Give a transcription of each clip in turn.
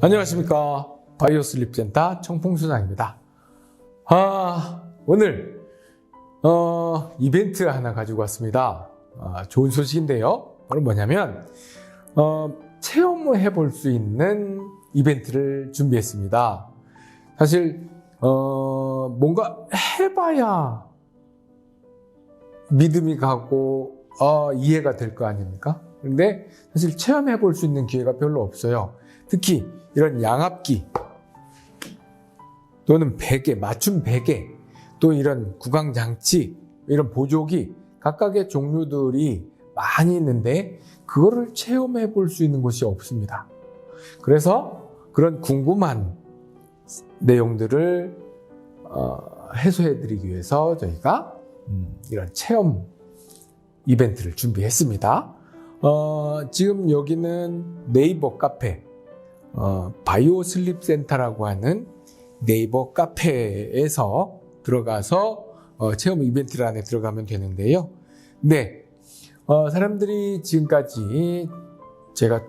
안녕하십니까. 바이오슬립센터 청풍수장입니다. 오늘 이벤트 하나 가지고 왔습니다. 좋은 소식인데요. 바로 뭐냐면 체험을 해볼 수 있는 이벤트를 준비했습니다. 사실 뭔가 해봐야 믿음이 가고 이해가 될 거 아닙니까? 근데 사실 체험해 볼 수 있는 기회가 별로 없어요. 특히 이런 양압기 또는 베개, 맞춤 베개, 또 이런 구강장치, 이런 보조기 각각의 종류들이 많이 있는데 그거를 체험해 볼 수 있는 곳이 없습니다. 그래서 그런 궁금한 내용들을 해소해 드리기 위해서 저희가 이런 체험 이벤트를 준비했습니다. 지금 여기는 네이버 카페, 바이오슬립센터라고 하는 네이버 카페에서 들어가서 체험 이벤트 안에 들어가면 되는데요. 네, 사람들이 지금까지 제가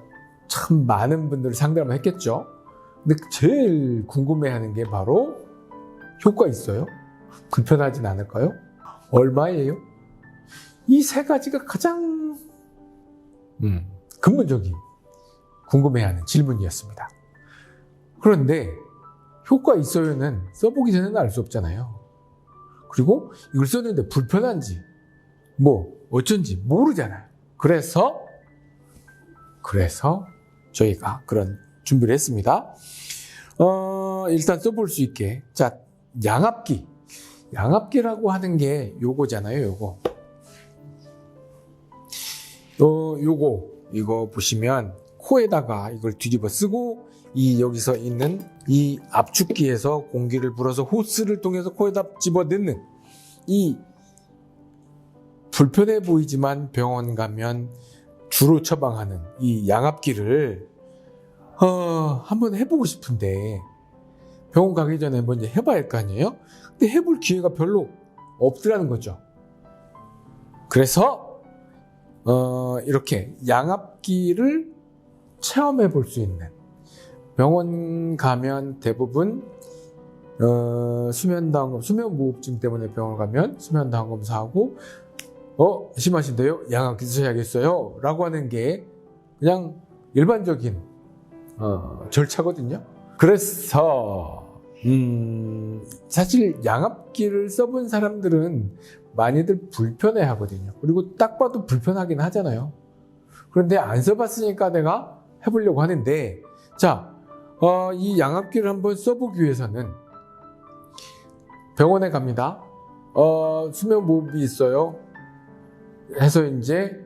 참 많은 분들을 상담을 했겠죠. 근데 제일 궁금해하는 게 바로 효과 있어요? 불편하진 않을까요? 얼마예요? 이 세 가지가 가장 근본적인 궁금해하는 질문이었습니다. 그런데 효과 있어요는 써보기 전에는 알 수 없잖아요. 그리고 이걸 썼는데 불편한지 뭐 어쩐지 모르잖아요. 그래서 저희가 그런 준비를 했습니다. 일단 써볼 수 있게, 자, 양압기라고 하는 게 요거잖아요. 이거 보시면 코에다가 이걸 뒤집어 쓰고 여기서 있는 이 압축기에서 공기를 불어서 호스를 통해서 코에다 집어 넣는 이 불편해 보이지만 병원 가면 주로 처방하는 이 양압기를 한번 해보고 싶은데 병원 가기 전에 먼저 해봐야 할 거 아니에요? 근데 해볼 기회가 별로 없더라는 거죠. 그래서 이렇게 양압기를 체험해 볼 수 있는, 병원 가면 대부분 수면무호흡증 때문에 병원 가면 수면다원 검사하고 심하신데요? 양압기 쓰셔야겠어요? 라고 하는 게 그냥 일반적인 절차거든요. 그래서 사실 양압기를 써본 사람들은 많이들 불편해 하거든요. 그리고 딱 봐도 불편하긴 하잖아요. 그런데 안 써봤으니까 내가 해보려고 하는데, 자, 이 양압기를 한번 써보기 위해서는 병원에 갑니다. 수면무호흡이 있어요. 해서 이제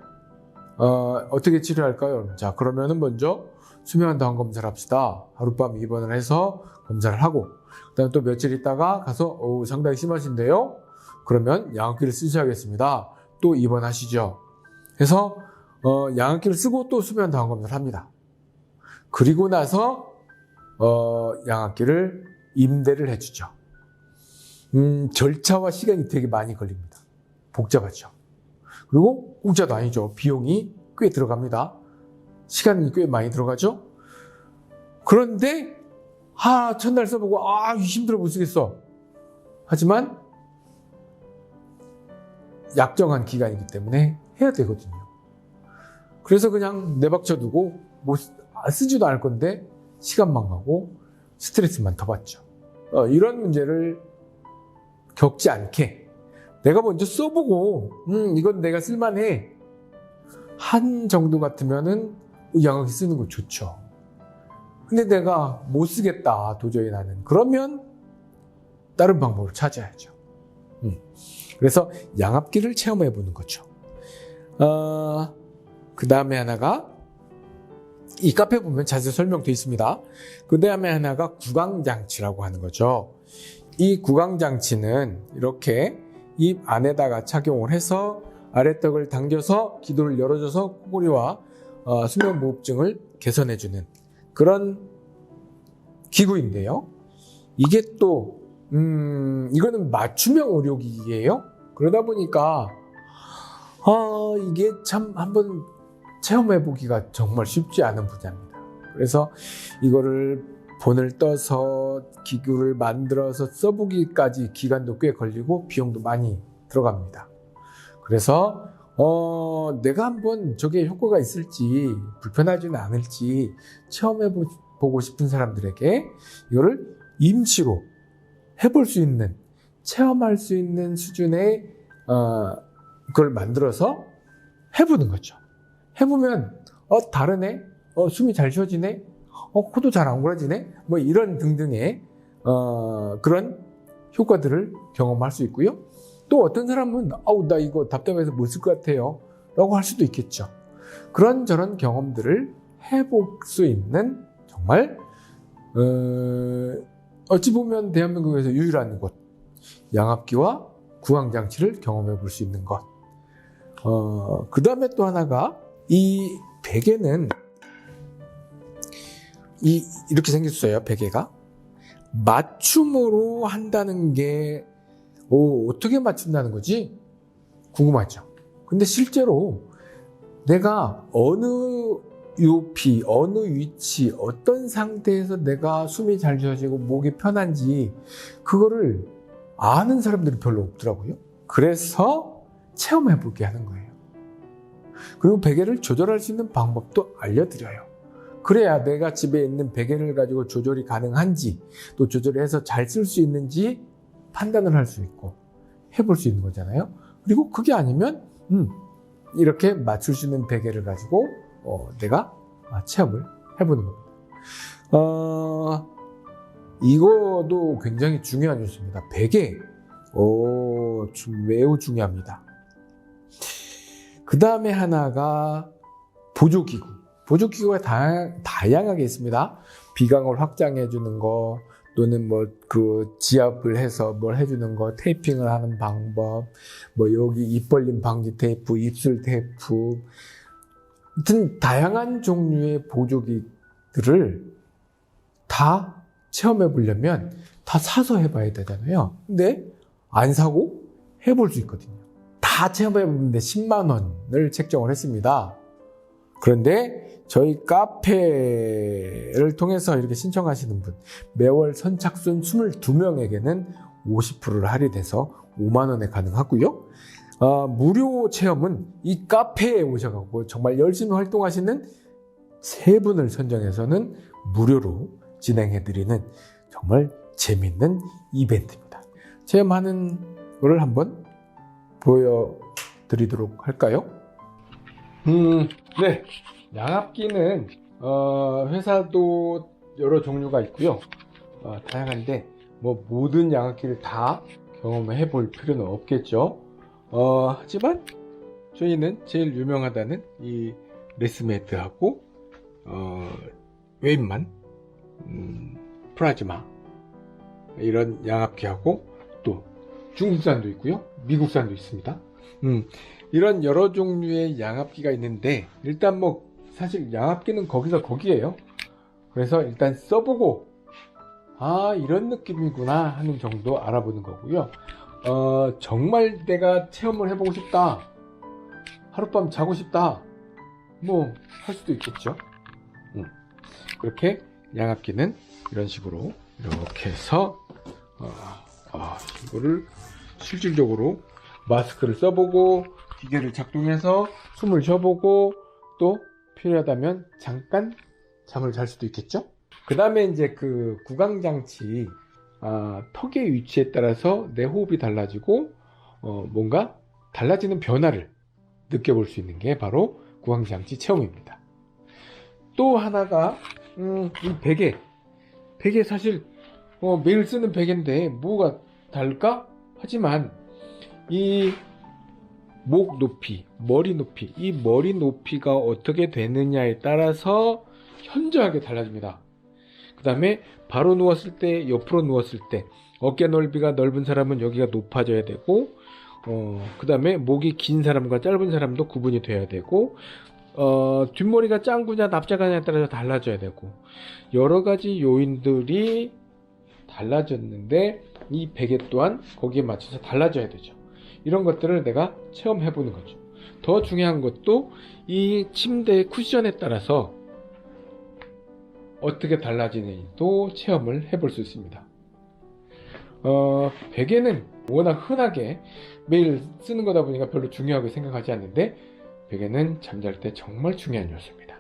어떻게 치료할까요? 자, 그러면은 먼저 수면다원 검사를 합시다. 하룻밤 입원을 해서 검사를 하고, 그다음에 또 며칠 있다가 가서 상당히 심하신데요? 그러면 양압기를 쓰셔야겠습니다. 또 입원하시죠. 그래서 양압기를 쓰고 또 수면다원 검사를 합니다. 그리고 나서 양압기를 임대를 해주죠. 절차와 시간이 되게 많이 걸립니다. 복잡하죠. 그리고 공짜도 아니죠. 비용이 꽤 들어갑니다. 시간이 꽤 많이 들어가죠. 그런데 첫날 써보고 힘들어 못 쓰겠어. 하지만 약정한 기간이기 때문에 해야 되거든요. 그래서 그냥 내박쳐 두고 쓰지도 않을 건데 시간만 가고 스트레스만 더 받죠. 이런 문제를 겪지 않게 내가 먼저 써보고 이건 내가 쓸만해 한 정도 같으면은 양압기 쓰는 거 좋죠. 근데 내가 못 쓰겠다 도저히 나는, 그러면 다른 방법을 찾아야죠. 그래서 양압기를 체험해 보는 거죠. 그 다음에 하나가 이 카페 보면 자세히 설명되어 있습니다. 그 다음에 하나가 구강장치라고 하는 거죠. 이 구강장치는 이렇게 입 안에다가 착용을 해서 아래턱을 당겨서 기도를 열어줘서 코골이와 수면무호흡증을 개선해주는 그런 기구인데요. 이게 또 이거는 맞춤형 의료기기예요. 그러다 보니까 이게 참 한번 체험해보기가 정말 쉽지 않은 분야입니다. 그래서 이거를 본을 떠서 기구를 만들어서 써보기까지 기간도 꽤 걸리고 비용도 많이 들어갑니다. 그래서 내가 한번 저게 효과가 있을지 불편하지는 않을지 체험해보고 싶은 사람들에게 이거를 임시로 해볼 수 있는, 체험할 수 있는 수준의 그걸 만들어서 해보는 거죠. 해보면 다르네, 숨이 잘 쉬어지네, 코도 잘 안 골아지네, 뭐 이런 등등의 그런 효과들을 경험할 수 있고요. 또 어떤 사람은 나 이거 답답해서 못 쓸 것 같아요 라고 할 수도 있겠죠. 그런저런 경험들을 해볼 수 있는 정말 어찌 보면 대한민국에서 유일한 곳, 양압기와 구강장치를 경험해 볼 수 있는 것. 그 다음에 또 하나가 이 베개는 이렇게 생겼어요. 베개가 맞춤으로 한다는 게 어떻게 맞춘다는 거지? 궁금하죠. 근데 실제로 내가 어느 높이, 어느 위치, 어떤 상태에서 내가 숨이 잘 쉬어지고 목이 편한지 그거를 아는 사람들이 별로 없더라고요. 그래서 체험해보게 하는 거예요. 그리고 베개를 조절할 수 있는 방법도 알려드려요. 그래야 내가 집에 있는 베개를 가지고 조절이 가능한지, 또 조절해서 잘 쓸 수 있는지 판단을 할 수 있고 해볼 수 있는 거잖아요. 그리고 그게 아니면 이렇게 맞출 수 있는 베개를 가지고 내가 체험을 해보는 겁니다. 이거도 굉장히 중요한 뉴스입니다. 베개 매우 중요합니다. 그 다음에 하나가 보조기구. 보조기구가 다양하게 있습니다. 비강을 확장해 주는 거, 또는 뭐 그 지압을 해서 뭘 해주는 거, 테이핑을 하는 방법, 뭐 여기 입 벌림 방지 테이프, 입술 테이프, 아무튼 다양한 종류의 보조기들을 다 체험해 보려면 다 사서 해봐야 되잖아요. 근데 안 사고 해볼 수 있거든요. 다 체험해 보는데 10만 원을 책정을 했습니다. 그런데 저희 카페를 통해서 이렇게 신청하시는 분, 매월 선착순 22명에게는 50%를 할인해서 5만 원에 가능하고요. 무료 체험은 이 카페에 오셔가지고 정말 열심히 활동하시는 3분을 선정해서는 무료로 진행해드리는 정말 재밌는 이벤트입니다. 체험하는 거를 한번 보여드리도록 할까요? 네. 양압기는 회사도 여러 종류가 있고요. 다양한데 뭐 모든 양압기를 다 경험해 볼 필요는 없겠죠. 하지만 저희는 제일 유명하다는 이 레스메트하고 웨인만, 프라즈마 이런 양압기하고 또 중국산도 있고요, 미국산도 있습니다. 이런 여러 종류의 양압기가 있는데 일단 뭐 사실 양압기는 거기서 거기에요. 그래서 일단 써보고 이런 느낌이구나 하는 정도 알아보는 거고요. 정말 내가 체험을 해보고 싶다, 하룻밤 자고 싶다, 뭐 할 수도 있겠죠. 그렇게 양압기는 이런 식으로 이렇게 해서 이거를 실질적으로 마스크를 써보고 기계를 작동해서 숨을 쉬어보고 또 필요하다면 잠깐 잠을 잘 수도 있겠죠. 그 다음에 이제 그 구강장치, 턱의 위치에 따라서 내 호흡이 달라지고 뭔가 달라지는 변화를 느껴볼 수 있는 게 바로 구강장치 체험입니다. 또 하나가 이 베개 사실 매일 쓰는 베개인데 뭐가 다를까? 하지만 이 목 높이, 머리 높이, 이 머리 높이가 어떻게 되느냐에 따라서 현저하게 달라집니다. 그 다음에 바로 누웠을 때, 옆으로 누웠을 때 어깨 넓이가 넓은 사람은 여기가 높아져야 되고, 그 다음에 목이 긴 사람과 짧은 사람도 구분이 돼야 되고, 뒷머리가 짱구냐 납작하냐에 따라서 달라져야 되고, 여러 가지 요인들이 달라졌는데 이 베개 또한 거기에 맞춰서 달라져야 되죠. 이런 것들을 내가 체험해 보는 거죠. 더 중요한 것도 이 침대의 쿠션에 따라서 어떻게 달라지는지도 체험을 해볼 수 있습니다. 베개는 워낙 흔하게 매일 쓰는 거다 보니까 별로 중요하게 생각하지 않는데 베개는 잠잘 때 정말 중요한 요소입니다.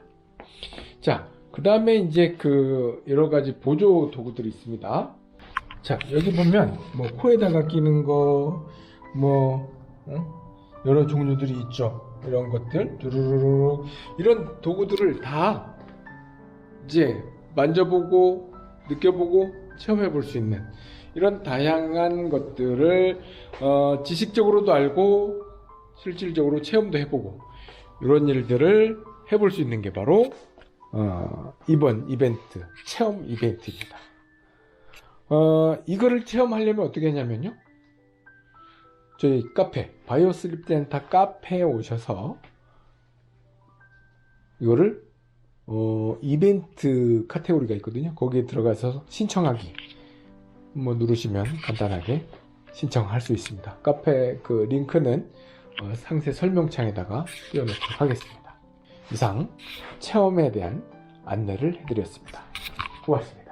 자, 그 다음에 이제 그 여러 가지 보조 도구들이 있습니다. 자, 여기 보면 뭐 코에다가 끼는 거, 뭐 여러 종류들이 있죠. 이런 것들, 두루루루 이런 도구들을 다 이제 만져보고 느껴보고 체험해 볼 수 있는 이런 다양한 것들을 지식적으로도 알고 실질적으로 체험도 해보고 이런 일들을 해볼 수 있는 게 바로 이번 이벤트, 체험 이벤트입니다. 이거를 체험하려면 어떻게 하냐면요, 저희 카페 바이오 슬립 센터 카페에 오셔서 이거를 이벤트 카테고리가 있거든요. 거기에 들어가서 신청하기 뭐 누르시면 간단하게 신청할 수 있습니다. 카페 그 링크는 상세 설명창에다가 띄워놓도록 하겠습니다. 이상 체험에 대한 안내를 해드렸습니다. 고맙습니다.